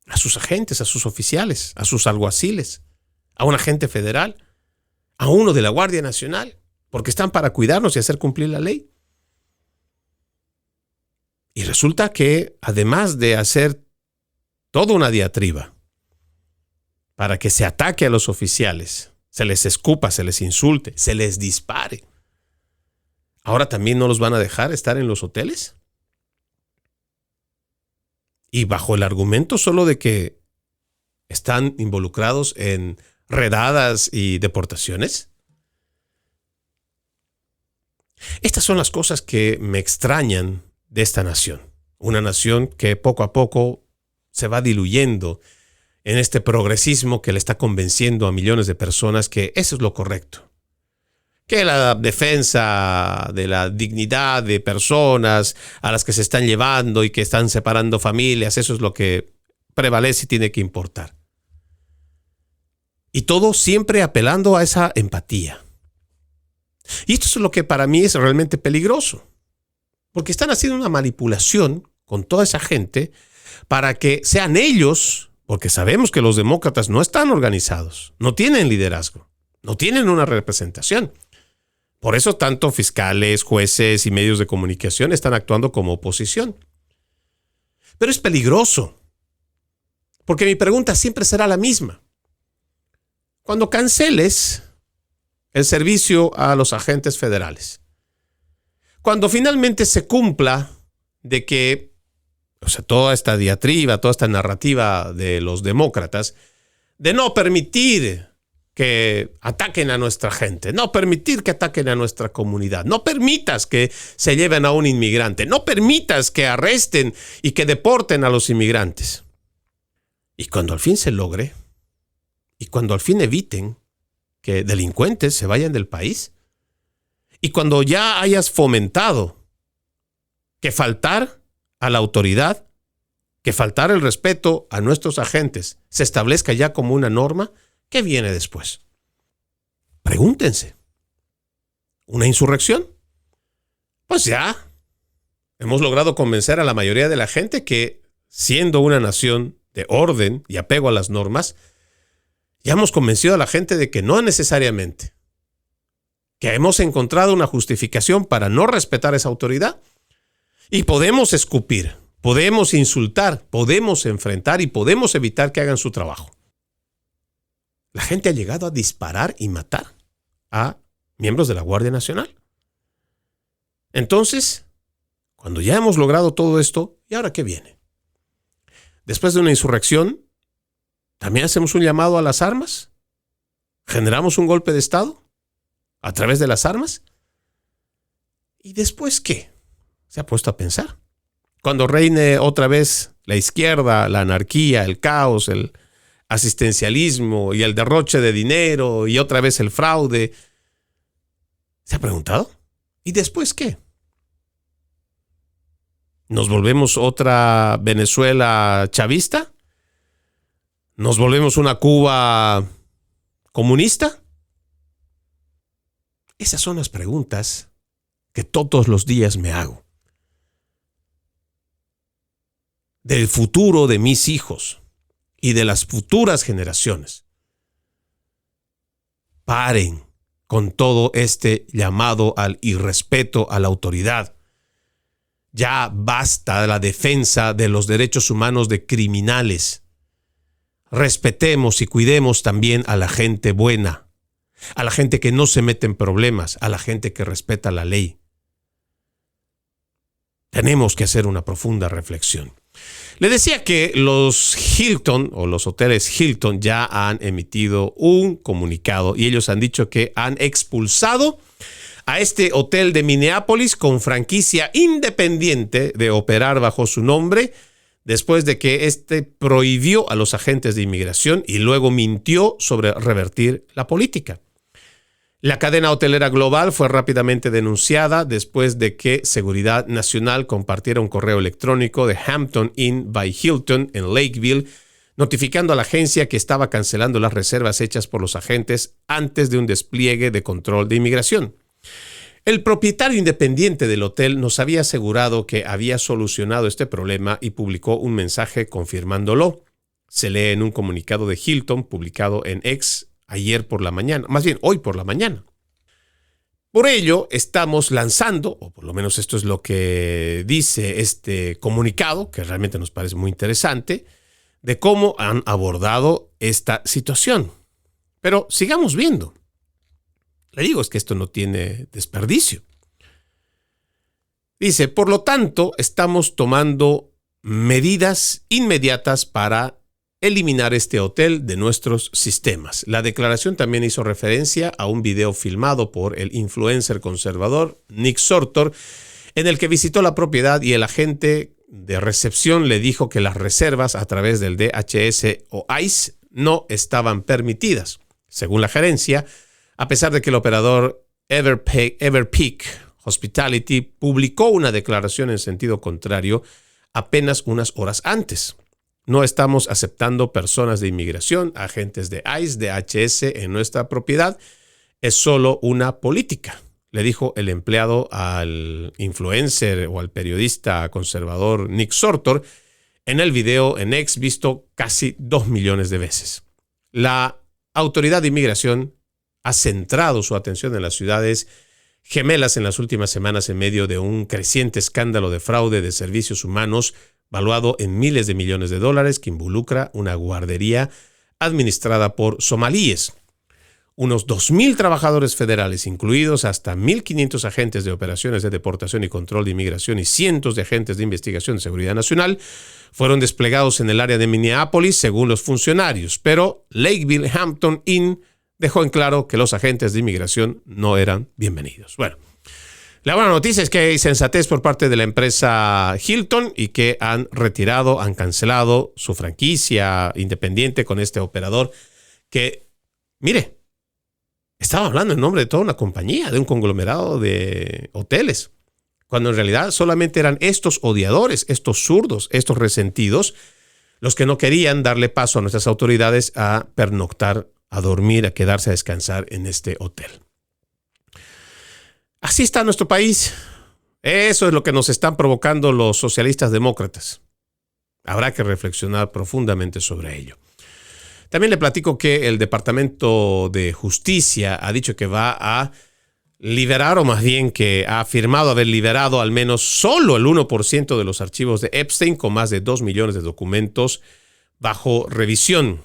A sus agentes, a sus oficiales, a sus alguaciles, a un agente federal, a uno de la Guardia Nacional, porque están para cuidarnos y hacer cumplir la ley. Y resulta que, además de hacer toda una diatriba para que se ataque a los oficiales, se les escupa, se les insulte, se les dispare, ¿ahora también no los van a dejar estar en los hoteles? Y bajo el argumento solo de que están involucrados en redadas y deportaciones. Estas son las cosas que me extrañan de esta nación. Una nación que poco a poco se va diluyendo en este progresismo que le está convenciendo a millones de personas que eso es lo correcto. Que la defensa de la dignidad de personas a las que se están llevando y que están separando familias, eso es lo que prevalece y tiene que importar. Y todo siempre apelando a esa empatía. Y esto es lo que para mí es realmente peligroso. Porque están haciendo una manipulación con toda esa gente para que sean ellos, porque sabemos que los demócratas no están organizados, no tienen liderazgo, no tienen una representación. Por eso tanto fiscales, jueces y medios de comunicación están actuando como oposición. Pero es peligroso, porque mi pregunta siempre será la misma. Cuando canceles el servicio a los agentes federales, cuando finalmente se cumpla de que, toda esta diatriba, toda esta narrativa de los demócratas, de no permitir que ataquen a nuestra gente, no permitir que ataquen a nuestra comunidad, no permitas que se lleven a un inmigrante, no permitas que arresten y que deporten a los inmigrantes. Y cuando al fin se logre, y cuando al fin eviten que delincuentes se vayan del país, y cuando ya hayas fomentado que faltar a la autoridad, que faltar el respeto a nuestros agentes se establezca ya como una norma, ¿qué viene después? Pregúntense. ¿Una insurrección? Pues ya hemos logrado convencer a la mayoría de la gente que, siendo una nación de orden y apego a las normas, ya hemos convencido a la gente de que no necesariamente, que hemos encontrado una justificación para no respetar esa autoridad y podemos escupir, podemos insultar, podemos enfrentar y podemos evitar que hagan su trabajo. La gente ha llegado a disparar y matar a miembros de la Guardia Nacional. Entonces, cuando ya hemos logrado todo esto, ¿y ahora qué viene? Después de una insurrección, ¿también hacemos un llamado a las armas? ¿Generamos un golpe de Estado a través de las armas? ¿Y después qué? ¿Se ha puesto a pensar? Cuando reine otra vez la izquierda, la anarquía, el caos, el asistencialismo y el derroche de dinero y otra vez el fraude, ¿se ha preguntado? ¿Y después qué? ¿Nos volvemos otra Venezuela chavista? ¿Nos volvemos una Cuba comunista? Esas son las preguntas que todos los días me hago. Del futuro de mis hijos y de las futuras generaciones. Paren con todo este llamado al irrespeto a la autoridad. Ya basta de la defensa de los derechos humanos de criminales. Respetemos y cuidemos también a la gente buena, a la gente que no se mete en problemas, a la gente que respeta la ley. Tenemos que hacer una profunda reflexión. Le decía que los Hilton o los hoteles Hilton ya han emitido un comunicado y ellos han dicho que han expulsado a este hotel de Minneapolis con franquicia independiente de operar bajo su nombre, después de que este prohibió a los agentes de inmigración y luego mintió sobre revertir la política. La cadena hotelera global fue rápidamente denunciada después de que Seguridad Nacional compartiera un correo electrónico de Hampton Inn by Hilton en Lakeville, notificando a la agencia que estaba cancelando las reservas hechas por los agentes antes de un despliegue de control de inmigración. El propietario independiente del hotel nos había asegurado que había solucionado este problema y publicó un mensaje confirmándolo. Se lee en un comunicado de Hilton publicado en X hoy por la mañana. Por ello, estamos lanzando, o por lo menos esto es lo que dice este comunicado, que realmente nos parece muy interesante, de cómo han abordado esta situación. Pero sigamos viendo. Le digo, es que esto no tiene desperdicio. Dice, por lo tanto, estamos tomando medidas inmediatas para eliminar este hotel de nuestros sistemas. La declaración también hizo referencia a un video filmado por el influencer conservador Nick Sortor, en el que visitó la propiedad y el agente de recepción le dijo que las reservas a través del DHS o ICE no estaban permitidas. Según la gerencia, a pesar de que el operador Everpeak Hospitality publicó una declaración en sentido contrario apenas unas horas antes. No estamos aceptando personas de inmigración, agentes de ICE, DHS en nuestra propiedad. Es solo una política, le dijo el empleado al influencer o al periodista conservador Nick Sortor en el video en X visto casi 2 millones de veces. La autoridad de inmigración ha centrado su atención en las ciudades gemelas en las últimas semanas en medio de un creciente escándalo de fraude de servicios humanos valuado en miles de millones de dólares que involucra una guardería administrada por somalíes. Unos 2,000 trabajadores federales, incluidos hasta 1,500 agentes de operaciones de deportación y control de inmigración y cientos de agentes de investigación de seguridad nacional, fueron desplegados en el área de Minneapolis según los funcionarios, pero Lakeville Hampton Inn dejó en claro que los agentes de inmigración no eran bienvenidos. Bueno, la buena noticia es que hay sensatez por parte de la empresa Hilton y que han cancelado su franquicia independiente con este operador que, mire, estaba hablando en nombre de toda una compañía, de un conglomerado de hoteles, cuando en realidad solamente eran estos odiadores, estos zurdos, estos resentidos, los que no querían darle paso a nuestras autoridades a pernoctar, a dormir, a quedarse a descansar en este hotel. Así está nuestro país. Eso es lo que nos están provocando los socialistas demócratas. Habrá que reflexionar profundamente sobre ello. También le platico que el Departamento de Justicia ha dicho que va a liberar, o más bien que ha afirmado haber liberado al menos solo el 1% de los archivos de Epstein, con más de 2 millones de documentos bajo revisión.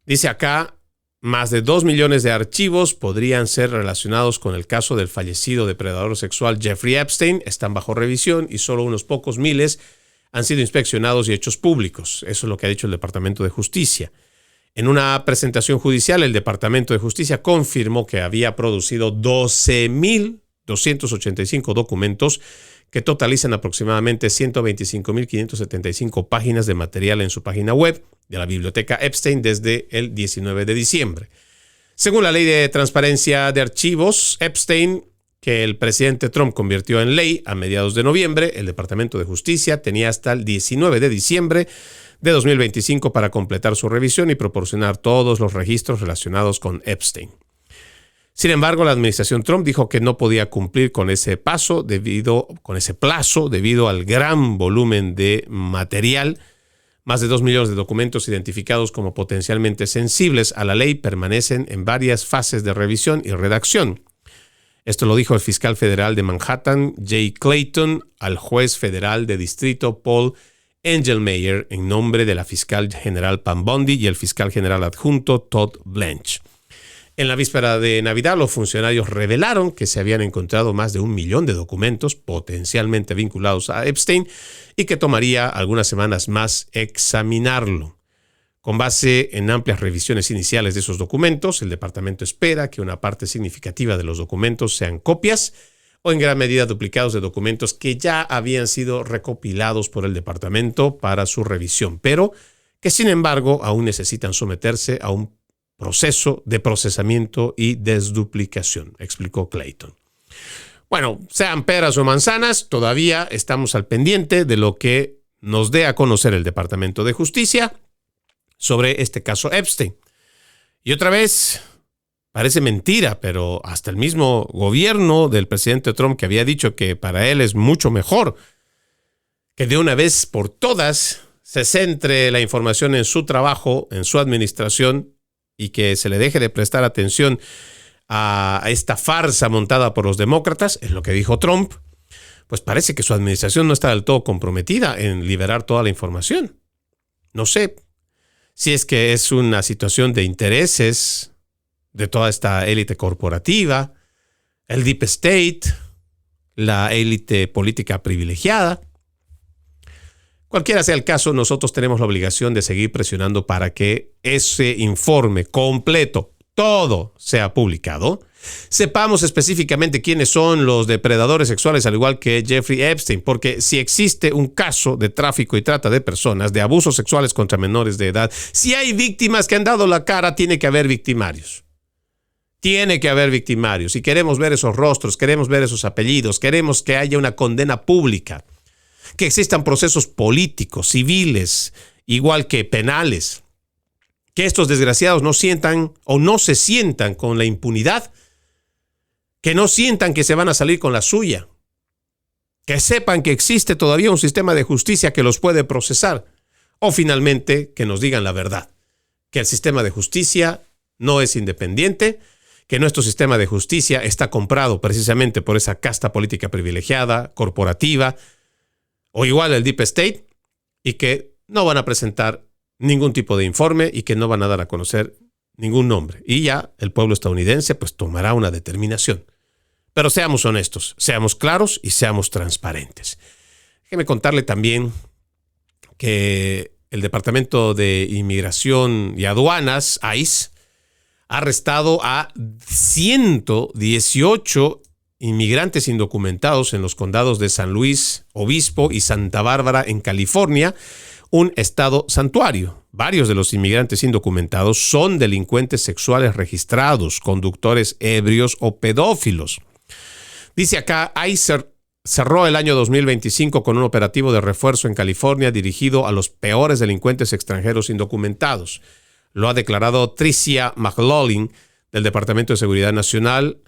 Dice acá, más de 2 millones de archivos podrían ser relacionados con el caso del fallecido depredador sexual Jeffrey Epstein. Están bajo revisión y solo unos pocos miles han sido inspeccionados y hechos públicos. Eso es lo que ha dicho el Departamento de Justicia. En una presentación judicial, el Departamento de Justicia confirmó que había producido 12,285 documentos que totalizan aproximadamente 125,575 páginas de material en su página web de la Biblioteca Epstein desde el 19 de diciembre. Según la Ley de Transparencia de Archivos, Epstein, que el presidente Trump convirtió en ley a mediados de noviembre, el Departamento de Justicia tenía hasta el 19 de diciembre de 2025 para completar su revisión y proporcionar todos los registros relacionados con Epstein. Sin embargo, la administración Trump dijo que no podía cumplir con ese plazo debido al gran volumen de material. Más de 2 millones de documentos identificados como potencialmente sensibles a la ley permanecen en varias fases de revisión y redacción. Esto lo dijo el fiscal federal de Manhattan, Jay Clayton, al juez federal de distrito Paul Engelmeyer en nombre de la fiscal general Pam Bondi y el fiscal general adjunto Todd Blanche. En la víspera de Navidad, los funcionarios revelaron que se habían encontrado más de 1 millón de documentos potencialmente vinculados a Epstein y que tomaría algunas semanas más examinarlo. Con base en amplias revisiones iniciales de esos documentos, el departamento espera que una parte significativa de los documentos sean copias o en gran medida duplicados de documentos que ya habían sido recopilados por el departamento para su revisión, pero que sin embargo aún necesitan someterse a un proceso de procesamiento y desduplicación, explicó Clayton. Bueno, sean peras o manzanas, todavía estamos al pendiente de lo que nos dé a conocer el Departamento de Justicia sobre este caso Epstein. Y otra vez, parece mentira, pero hasta el mismo gobierno del presidente Trump, que había dicho que para él es mucho mejor que de una vez por todas se centre la información en su trabajo, en su administración, y que se le deje de prestar atención a esta farsa montada por los demócratas, es lo que dijo Trump, pues parece que su administración no está del todo comprometida en liberar toda la información. No sé si es que es una situación de intereses de toda esta élite corporativa, el Deep State, la élite política privilegiada. Cualquiera sea el caso, nosotros tenemos la obligación de seguir presionando para que ese informe completo, todo, sea publicado. Sepamos específicamente quiénes son los depredadores sexuales, al igual que Jeffrey Epstein, porque si existe un caso de tráfico y trata de personas, de abusos sexuales contra menores de edad, si hay víctimas que han dado la cara, tiene que haber victimarios. Tiene que haber victimarios. Y queremos ver esos rostros, queremos ver esos apellidos, queremos que haya una condena pública, que existan procesos políticos, civiles, igual que penales, que estos desgraciados no sientan o no se sientan con la impunidad, que no sientan que se van a salir con la suya, que sepan que existe todavía un sistema de justicia que los puede procesar, o finalmente que nos digan la verdad, que el sistema de justicia no es independiente, que nuestro sistema de justicia está comprado precisamente por esa casta política privilegiada, corporativa, o igual el Deep State, y que no van a presentar ningún tipo de informe y que no van a dar a conocer ningún nombre. Y ya el pueblo estadounidense pues tomará una determinación. Pero seamos honestos, seamos claros y seamos transparentes. Déjeme contarle también que el Departamento de Inmigración y Aduanas, ICE, ha arrestado a 118 inmigrantes indocumentados en los condados de San Luis Obispo y Santa Bárbara en California, un estado santuario. Varios de los inmigrantes indocumentados son delincuentes sexuales registrados, conductores ebrios o pedófilos. Dice acá, ICE cerró el año 2025 con un operativo de refuerzo en California dirigido a los peores delincuentes extranjeros indocumentados. Lo ha declarado Tricia McLaughlin del Departamento de Seguridad Nacional.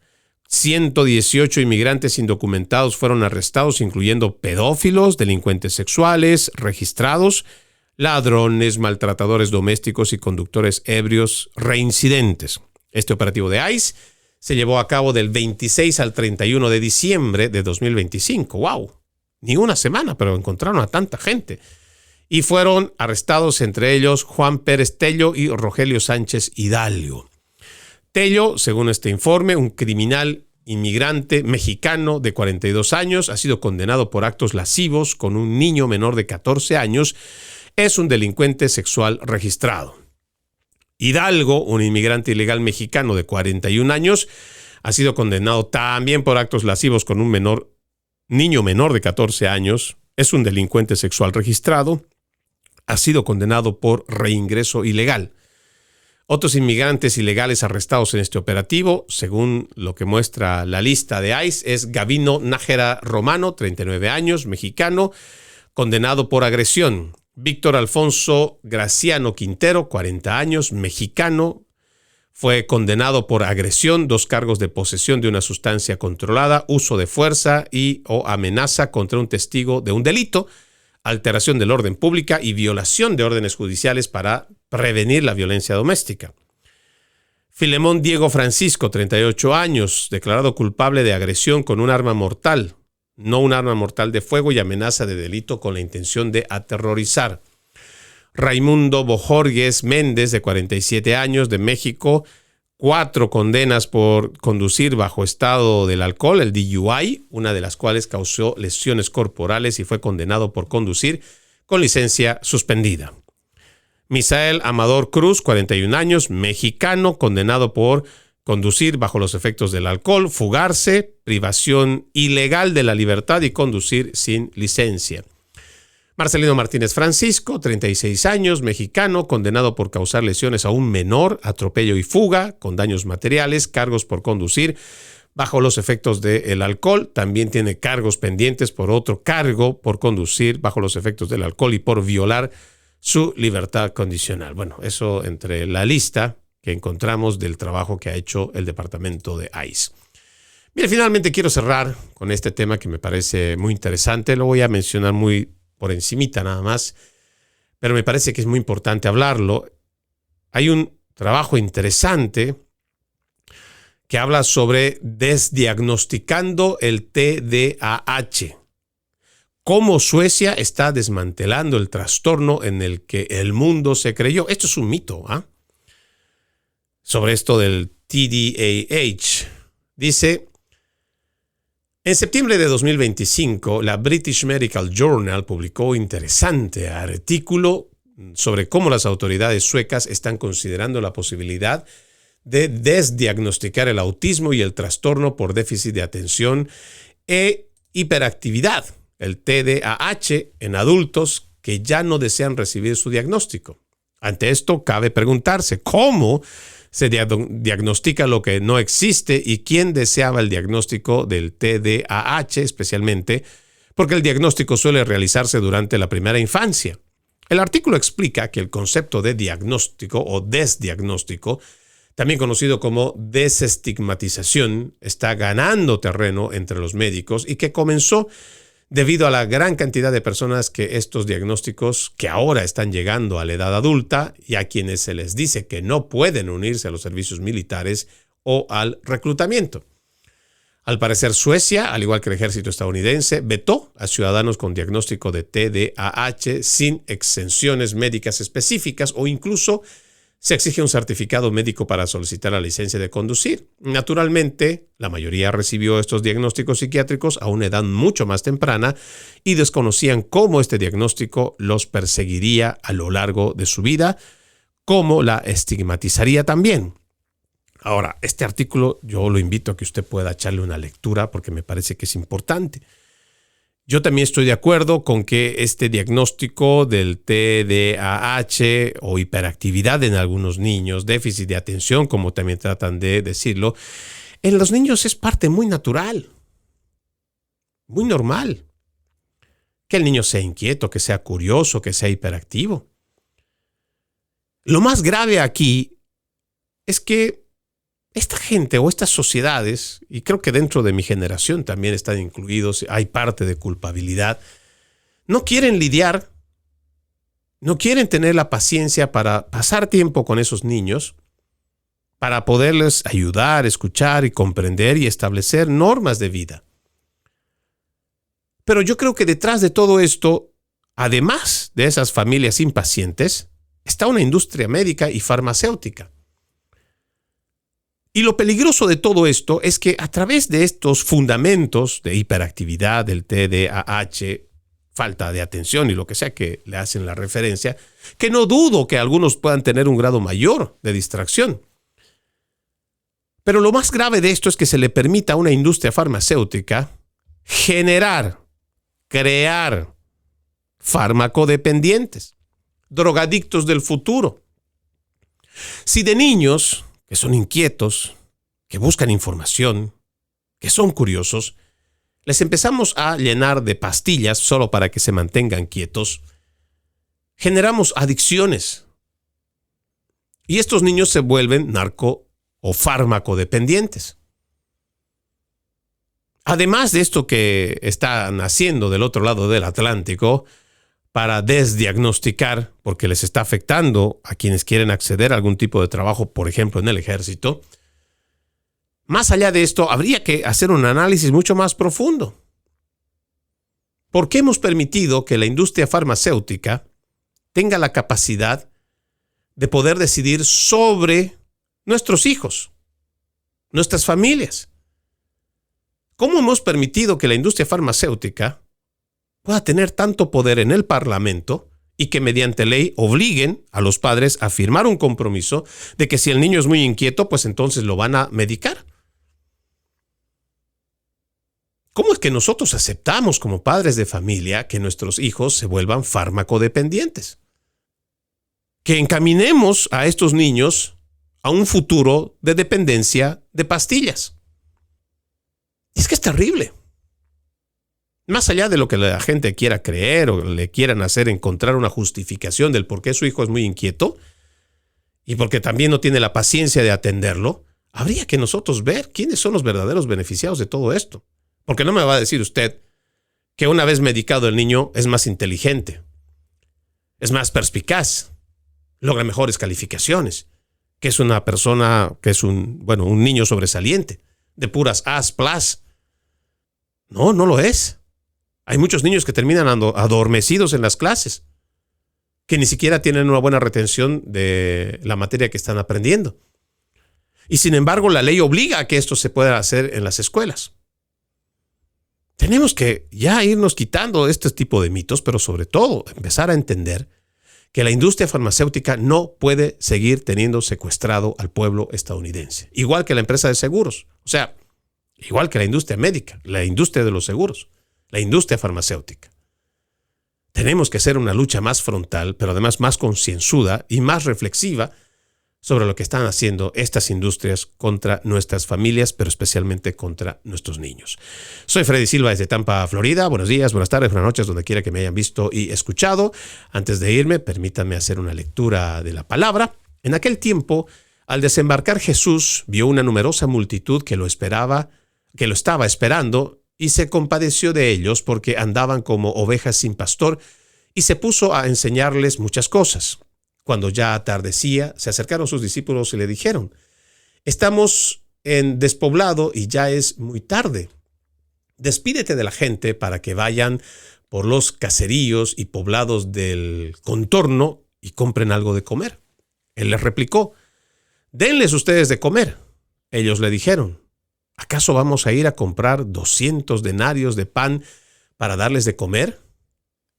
118 inmigrantes indocumentados fueron arrestados, incluyendo pedófilos, delincuentes sexuales registrados, ladrones, maltratadores domésticos y conductores ebrios reincidentes. Este operativo de ICE se llevó a cabo del 26 al 31 de diciembre de 2025. ¡Wow! Ni una semana, pero encontraron a tanta gente. Y fueron arrestados entre ellos Juan Pérez Tello y Rogelio Sánchez Hidalgo. Tello, según este informe, un criminal inmigrante mexicano de 42 años, ha sido condenado por actos lascivos con un niño menor de 14 años, es un delincuente sexual registrado. Hidalgo, un inmigrante ilegal mexicano de 41 años, ha sido condenado también por actos lascivos con un niño menor de 14 años, es un delincuente sexual registrado, ha sido condenado por reingreso ilegal. Otros inmigrantes ilegales arrestados en este operativo, según lo que muestra la lista de ICE, es Gavino Nájera Romano, 39 años, mexicano, condenado por agresión. Víctor Alfonso Graciano Quintero, 40 años, mexicano, fue condenado por agresión, 2 cargos de posesión de una sustancia controlada, uso de fuerza y o amenaza contra un testigo de un delito, alteración del orden pública y violación de órdenes judiciales para prevenir la violencia doméstica. Filemón Diego Francisco, 38 años, declarado culpable de agresión con un arma mortal, no un arma mortal de fuego y amenaza de delito con la intención de aterrorizar. Raimundo Bojorges Méndez, de 47 años, de México, 4 condenas por conducir bajo estado del alcohol, el DUI, una de las cuales causó lesiones corporales y fue condenado por conducir con licencia suspendida. Misael Amador Cruz, 41 años, mexicano, condenado por conducir bajo los efectos del alcohol, fugarse, privación ilegal de la libertad y conducir sin licencia. Marcelino Martínez Francisco, 36 años, mexicano, condenado por causar lesiones a un menor, atropello y fuga, con daños materiales, cargos por conducir bajo los efectos del alcohol. También tiene cargos pendientes por otro cargo por conducir bajo los efectos del alcohol y por violar su libertad condicional. Bueno, eso entre la lista que encontramos del trabajo que ha hecho el departamento de ICE. Mire, finalmente quiero cerrar con este tema que me parece muy interesante. Lo voy a mencionar muy por encimita nada más, pero me parece que es muy importante hablarlo. Hay un trabajo interesante que habla sobre desdiagnosticando el TDAH. Cómo Suecia está desmantelando el trastorno en el que el mundo se creyó. Esto es un mito, ¿ah? Sobre esto del TDAH. Dice: en septiembre de 2025, la British Medical Journal publicó un interesante artículo sobre cómo las autoridades suecas están considerando la posibilidad de desdiagnosticar el autismo y el trastorno por déficit de atención e hiperactividad, el TDAH, en adultos que ya no desean recibir su diagnóstico. Ante esto, cabe preguntarse cómo se diagnostica lo que no existe y quién deseaba el diagnóstico del TDAH, especialmente porque el diagnóstico suele realizarse durante la primera infancia. El artículo explica que el concepto de diagnóstico o desdiagnóstico, también conocido como desestigmatización, está ganando terreno entre los médicos y que comenzó debido a la gran cantidad de personas que estos diagnósticos que ahora están llegando a la edad adulta y a quienes se les dice que no pueden unirse a los servicios militares o al reclutamiento. Al parecer, Suecia, al igual que el ejército estadounidense, vetó a ciudadanos con diagnóstico de TDAH sin exenciones médicas específicas o incluso se exige un certificado médico para solicitar la licencia de conducir. Naturalmente, la mayoría recibió estos diagnósticos psiquiátricos a una edad mucho más temprana y desconocían cómo este diagnóstico los perseguiría a lo largo de su vida, cómo la estigmatizaría también. Ahora, este artículo yo lo invito a que usted pueda echarle una lectura porque me parece que es importante. Yo también estoy de acuerdo con que este diagnóstico del TDAH o hiperactividad en algunos niños, déficit de atención, como también tratan de decirlo, en los niños es parte muy natural, muy normal. Que el niño sea inquieto, que sea curioso, que sea hiperactivo. Lo más grave aquí es que esta gente o estas sociedades, y creo que dentro de mi generación también están incluidos, hay parte de culpabilidad, no quieren lidiar, no quieren tener la paciencia para pasar tiempo con esos niños, para poderles ayudar, escuchar y comprender y establecer normas de vida. Pero yo creo que detrás de todo esto, además de esas familias impacientes, está una industria médica y farmacéutica. Y lo peligroso de todo esto es que a través de estos fundamentos de hiperactividad, del TDAH, falta de atención y lo que sea que le hacen la referencia, que no dudo que algunos puedan tener un grado mayor de distracción. Pero lo más grave de esto es que se le permita a una industria farmacéutica crear farmacodependientes, drogadictos del futuro. Si de niños que son inquietos, que buscan información, que son curiosos, les empezamos a llenar de pastillas solo para que se mantengan quietos, generamos adicciones. Y estos niños se vuelven narco o farmacodependientes. Además de esto que están haciendo del otro lado del Atlántico, para desdiagnosticar, porque les está afectando a quienes quieren acceder a algún tipo de trabajo, por ejemplo, en el ejército. Más allá de esto, habría que hacer un análisis mucho más profundo. ¿Por qué hemos permitido que la industria farmacéutica tenga la capacidad de poder decidir sobre nuestros hijos, nuestras familias? ¿Cómo hemos permitido que la industria farmacéutica pueda tener tanto poder en el Parlamento y que mediante ley obliguen a los padres a firmar un compromiso de que si el niño es muy inquieto, pues entonces lo van a medicar. ¿Cómo es que nosotros aceptamos como padres de familia que nuestros hijos se vuelvan farmacodependientes? Que encaminemos a estos niños a un futuro de dependencia de pastillas. Y es que es terrible. Más allá de lo que la gente quiera creer o le quieran hacer encontrar una justificación del por qué su hijo es muy inquieto y porque también no tiene la paciencia de atenderlo, habría que nosotros ver quiénes son los verdaderos beneficiados de todo esto. Porque no me va a decir usted que una vez medicado el niño es más inteligente, es más perspicaz, logra mejores calificaciones, que es una persona, que es un niño sobresaliente, de puras A's+. No, no lo es. Hay muchos niños que terminan adormecidos en las clases, que ni siquiera tienen una buena retención de la materia que están aprendiendo. Y sin embargo, la ley obliga a que esto se pueda hacer en las escuelas. Tenemos que ya irnos quitando este tipo de mitos, pero sobre todo empezar a entender que la industria farmacéutica no puede seguir teniendo secuestrado al pueblo estadounidense. Igual que la empresa de seguros, o sea, igual que la industria médica, la industria de los seguros, la industria farmacéutica. Tenemos que hacer una lucha más frontal, pero además más concienzuda y más reflexiva sobre lo que están haciendo estas industrias contra nuestras familias, pero especialmente contra nuestros niños. Soy Freddy Silva desde Tampa, Florida. Buenos días, buenas tardes, buenas noches, donde quiera que me hayan visto y escuchado. Antes de irme, permítanme hacer una lectura de la palabra. En aquel tiempo, al desembarcar Jesús, vio una numerosa multitud que lo estaba esperando y se compadeció de ellos porque andaban como ovejas sin pastor y se puso a enseñarles muchas cosas. Cuando ya atardecía, se acercaron sus discípulos y le dijeron: estamos en despoblado y ya es muy tarde. Despídete de la gente para que vayan por los caseríos y poblados del contorno y compren algo de comer. Él les replicó: denles ustedes de comer. Ellos le dijeron: ¿acaso vamos a ir a comprar 200 denarios de pan para darles de comer?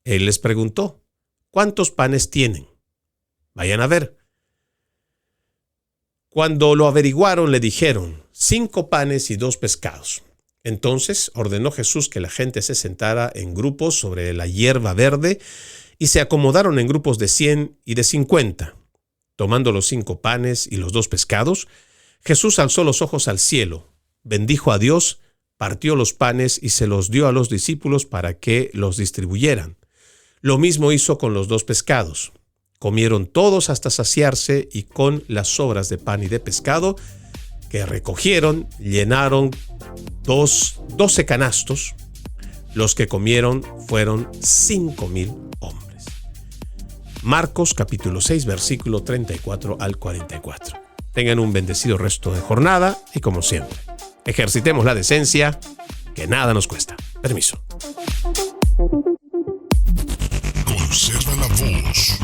Él les preguntó: ¿cuántos panes tienen? Vayan a ver. Cuando lo averiguaron, le dijeron: 5 panes y 2 pescados. Entonces ordenó Jesús que la gente se sentara en grupos sobre la hierba verde y se acomodaron en grupos de 100 y de 50. Tomando los 5 panes y los 2 pescados, Jesús alzó los ojos al cielo, bendijo a Dios, partió los panes y se los dio a los discípulos para que los distribuyeran. Lo mismo hizo con los 2 pescados. Comieron todos hasta saciarse y con las sobras de pan y de pescado que recogieron llenaron 12 canastos. Los que comieron fueron 5,000 hombres. Marcos capítulo 6 versículo 34 al 44. Tengan un bendecido resto de jornada y como siempre, ejercitemos la decencia que nada nos cuesta. Permiso. Conserva la voz.